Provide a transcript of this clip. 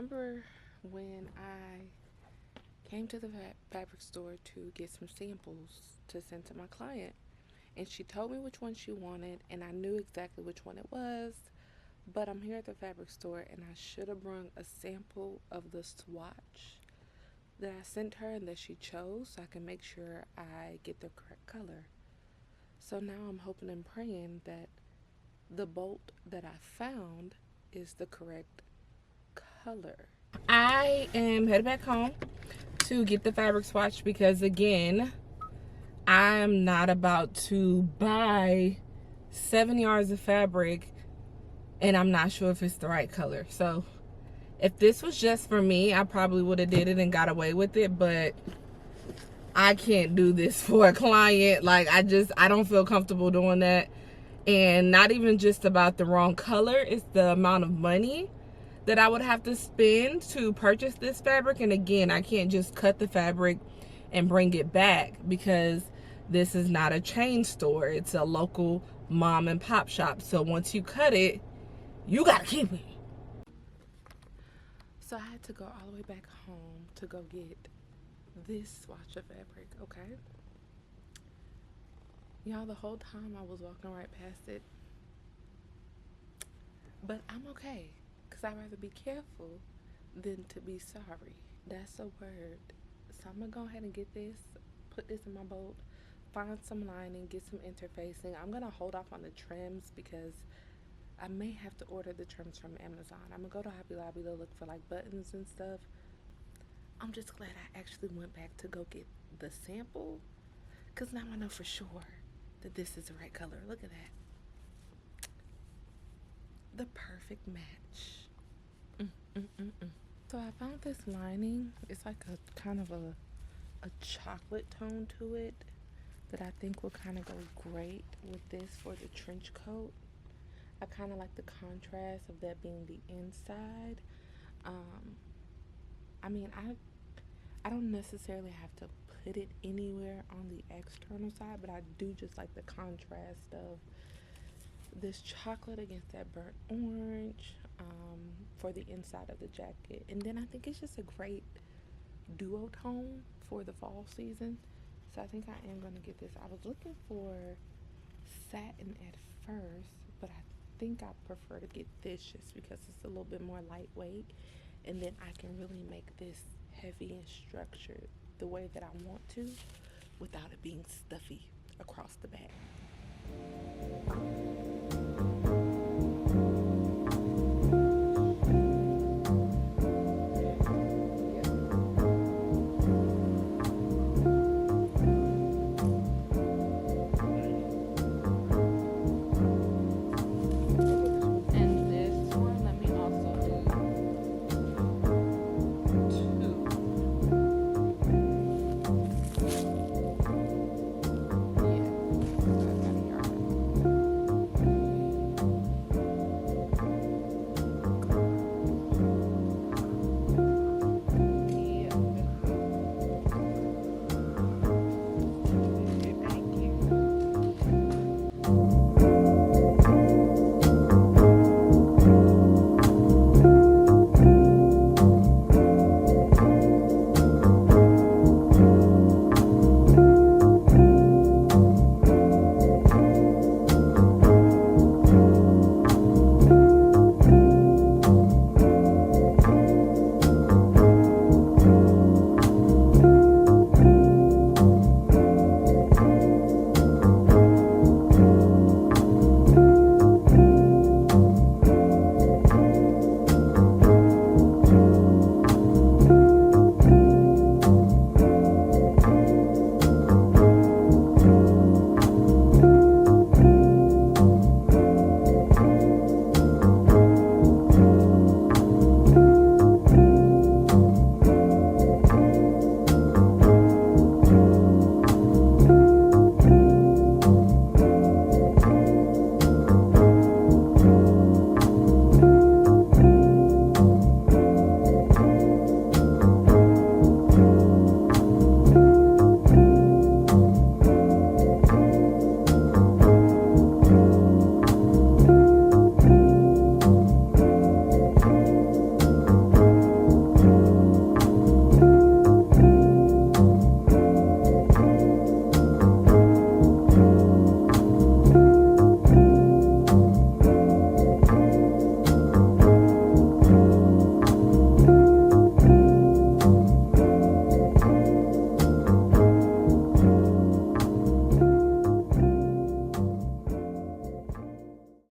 remember when I came to the fabric store to get some samples to send to my client, and she told me which one she wanted, and I knew exactly which one it was. But I'm here at the fabric store, and I should have brought a sample of the swatch that I sent her and that she chose, so I can make sure I get the correct color. So now I'm hoping and praying that the bolt that I found is the correct color. I am headed back home to get the fabric swatch because, again, I'm not about to buy 7 yards of fabric and I'm not sure if it's the right color. So if this was just for me, I probably would have did it and got away with it, but I can't do this for a client. Like, I don't feel comfortable doing that. And not even just about the wrong color, it's the amount of money that I would have to spend to purchase this fabric. And again, I can't just cut the fabric and bring it back because this is not a chain store. It's a local mom and pop shop. So once you cut it, you gotta keep it. So I had to go all the way back home to go get this swatch of fabric, okay? Y'all, the whole time I was walking right past it. But I'm okay, because I'd rather be careful than to be sorry. That's a word. So I'm going to go ahead and get this, put this in my bolt, find some lining, get some interfacing. I'm going to hold off on the trims because I may have to order the trims from Amazon. I'm going to go to Hobby Lobby to look for like buttons and stuff. I'm just glad I actually went back to go get the sample because now I know for sure that this is the right color. Look at that. The perfect match. So I found this lining. It's like a kind of a chocolate tone to it that I think will kind of go great with this for the trench coat. I kind of like the contrast of that being the inside. I mean, I don't necessarily have to put it anywhere on the external side, but I do just like the contrast of this chocolate against that burnt orange for the inside of the jacket. And then I think it's just a great duotone for the fall season. So I think I am going to get this. I was looking for satin at first, but I think I prefer to get this just because it's a little bit more lightweight, and then I can really make this heavy and structured the way that I want to without it being stuffy.